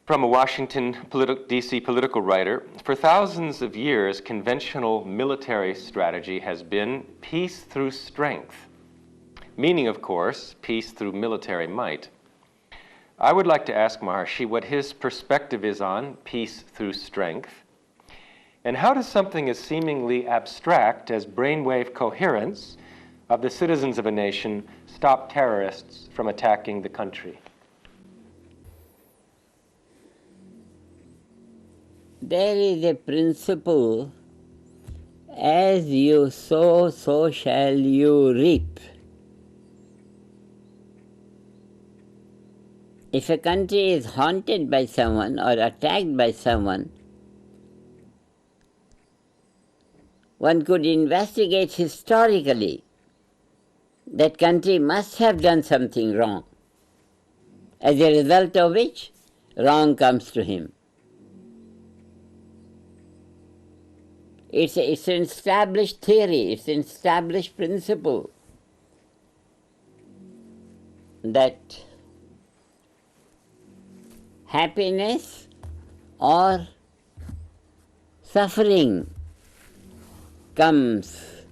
From a Washington, D.C. political writer, for thousands of years, conventional military strategy has been peace through strength, meaning, of course, peace through military might. I would like to ask Maharishi what his perspective is on peace through strength, and how does something as seemingly abstract as brainwave coherence of the citizens of a nation stop terrorists from attacking the country? There is a principle, as you sow, so shall you reap. If a country is haunted by someone or attacked by someone, one could investigate historically. That country must have done something wrong, as a result of which wrong comes to him. It's an established theory, it's an established principle that happiness or suffering comes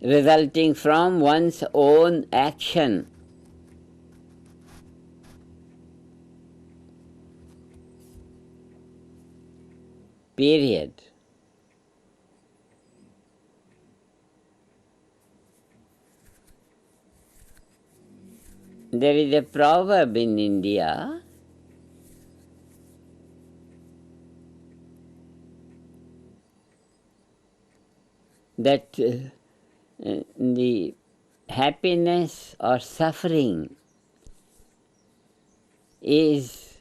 resulting from one's own action. Period. There is a proverb in India that the happiness or suffering is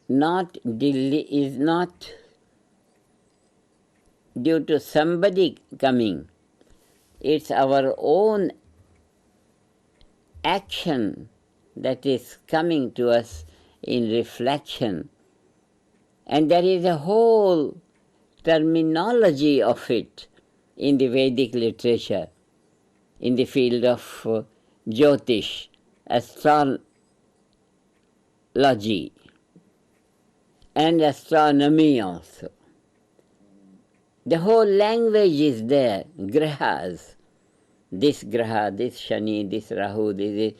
not due to somebody coming. It's our own action that is coming to us in reflection. And there is a whole terminology of it in the Vedic literature, in the field of Jyotish, astrology, and astronomy also. The whole language is there, Grahas. This Graha, this Shani, this Rahu, the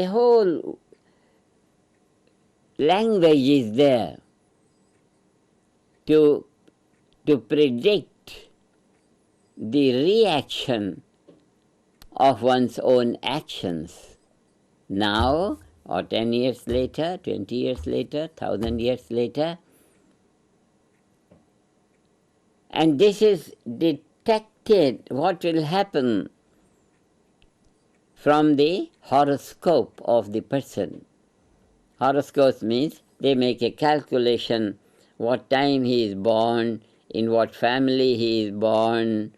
whole language is there to predict the reaction of one's own actions. Now, or 10 years later, 20 years later, 1,000 years later, and this is detected, what will happen from the horoscope of the person. Horoscope means they make a calculation what time he is born, in what family he is born,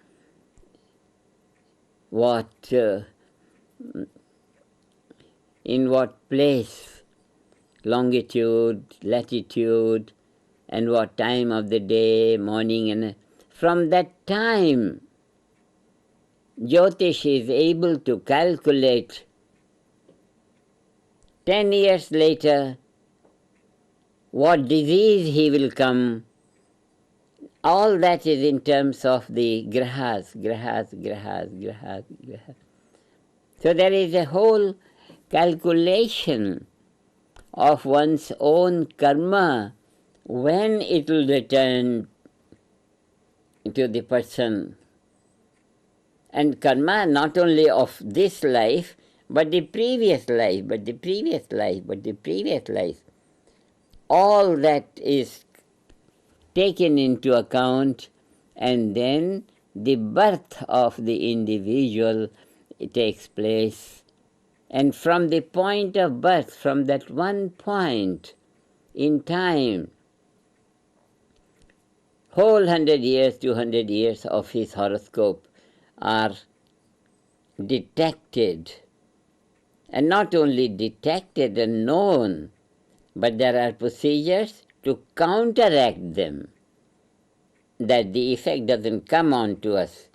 in what place, longitude, latitude, and what time of the day, morning, and from that time Jyotish is able to calculate 10 years later what disease he will come. All that is in terms of the grahas. So there is a whole calculation of one's own karma, when it will return to the person. And karma not only of this life, but the previous life, all that is taken into account, and then the birth of the individual takes place. And from the point of birth, from that one point in time, whole 100 years, 200 years of his horoscope are detected. And not only detected and known, but there are procedures to counteract them, that the effect doesn't come on to us.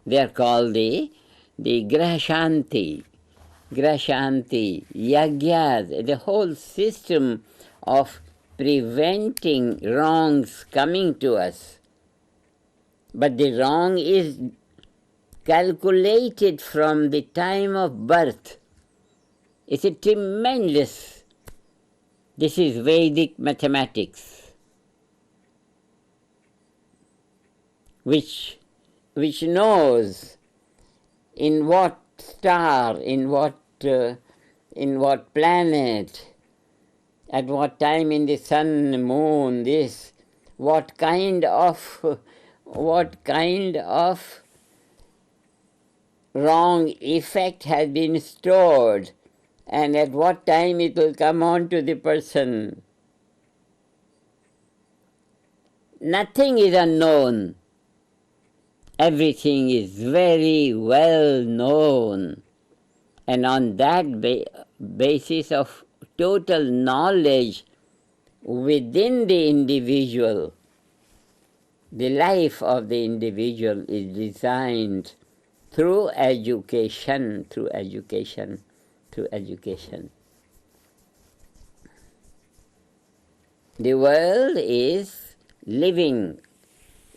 They are called the Grahashanti Grahashanti Yagyas, the whole system of preventing wrongs coming to us. But the wrong is calculated from the time of birth. It's a tremendous, this is Vedic mathematics, which knows in what star, in what planet, at what time in the sun, moon, this, what kind of wrong effect has been stored, and at what time it will come on to the person. Nothing is unknown. Everything is very well known. And on that basis of total knowledge within the individual, the life of the individual is designed through education, through education, through education. The world is living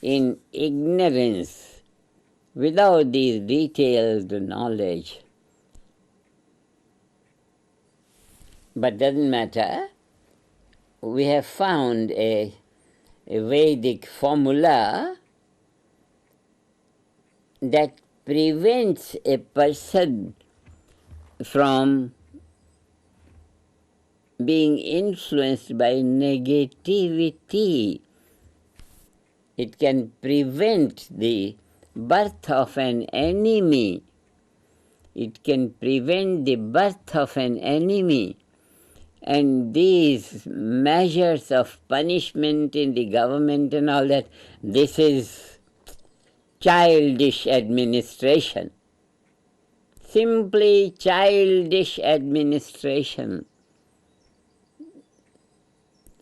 in ignorance without these detailed knowledge. But doesn't matter. We have found a Vedic formula that prevents a person from being influenced by negativity. It can prevent the birth of an enemy. It can prevent the birth of an enemy. And these measures of punishment in the government and all that, this is childish administration. Simply childish administration.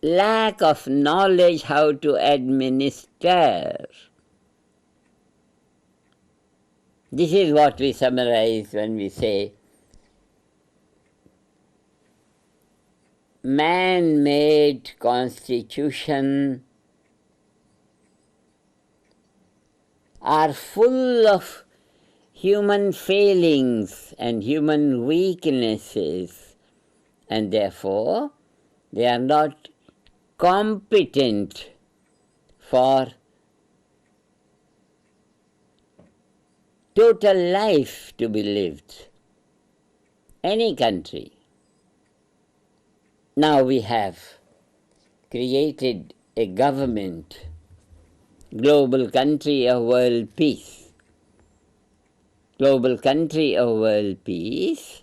Lack of knowledge how to administer. This is what we summarize when we say man-made constitution are full of human failings and human weaknesses, and therefore they are not competent for total life to be lived. Any country. Now we have created a government, global country of world peace. Global country of world peace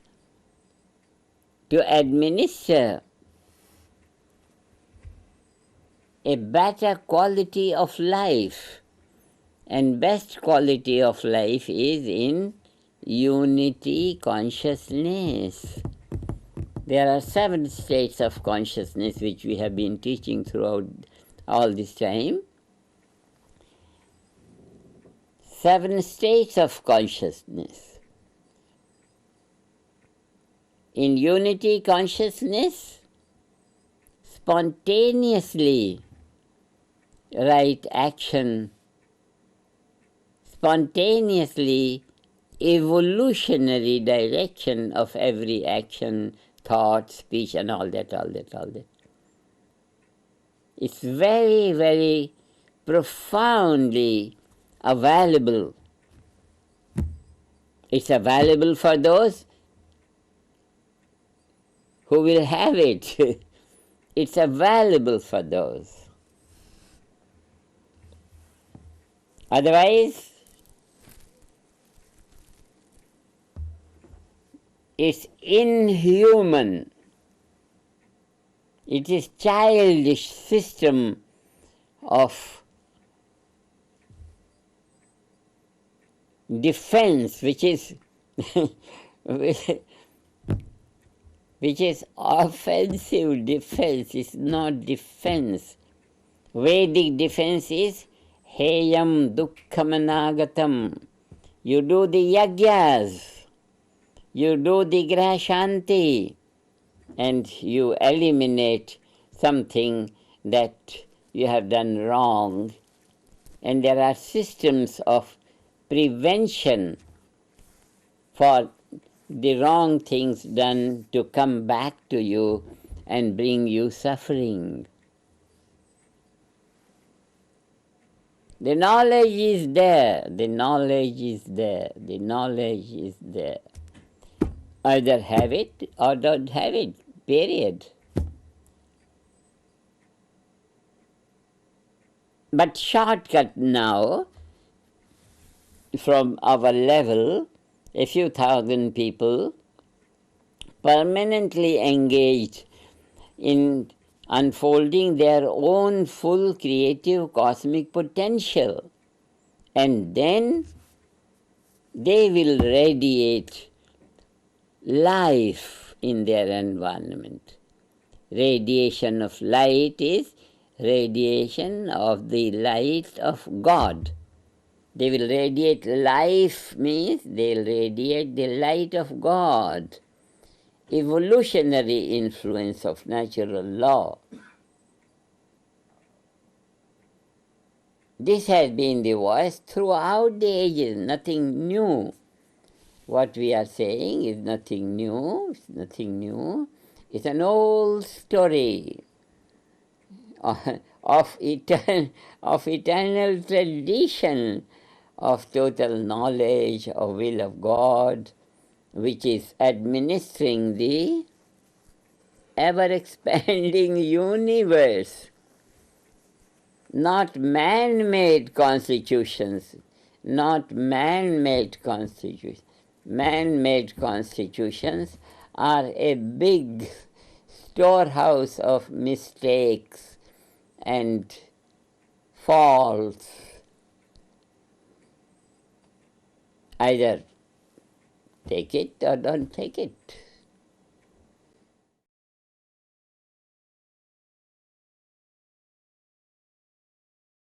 to administer a better quality of life. And best quality of life is in unity consciousness. There are 7 states of consciousness which we have been teaching throughout all this time. 7 states of consciousness. In unity consciousness, spontaneously right action, spontaneously evolutionary direction of every action, thought, speech, and all that. It's very, very profoundly available. It's available for those who will have it. It's available for those. Otherwise, it's inhuman. It is childish system of defense, which is offensive defense. It's not defense. Vedic defense is heyam dukkhamanagatam. You do the yagyas. You do the Grahashanti and you eliminate something that you have done wrong. And there are systems of prevention for the wrong things done to come back to you and bring you suffering. The knowledge is there, the knowledge is there, the knowledge is there. Either have it or don't have it, period. But shortcut now, from our level, a few thousand people permanently engaged in unfolding their own full creative cosmic potential, and then they will radiate life in their environment. Radiation of light is radiation of the light of God. They will radiate life means they will radiate the light of God. Evolutionary influence of natural law. This has been the voice throughout the ages, nothing new. What we are saying is nothing new, it's nothing new. It's an old story of eternal tradition of total knowledge of will of God, which is administering the ever-expanding universe, not man-made constitutions, not man-made constitutions. Man-made constitutions are a big storehouse of mistakes and faults. Either take it or don't take it.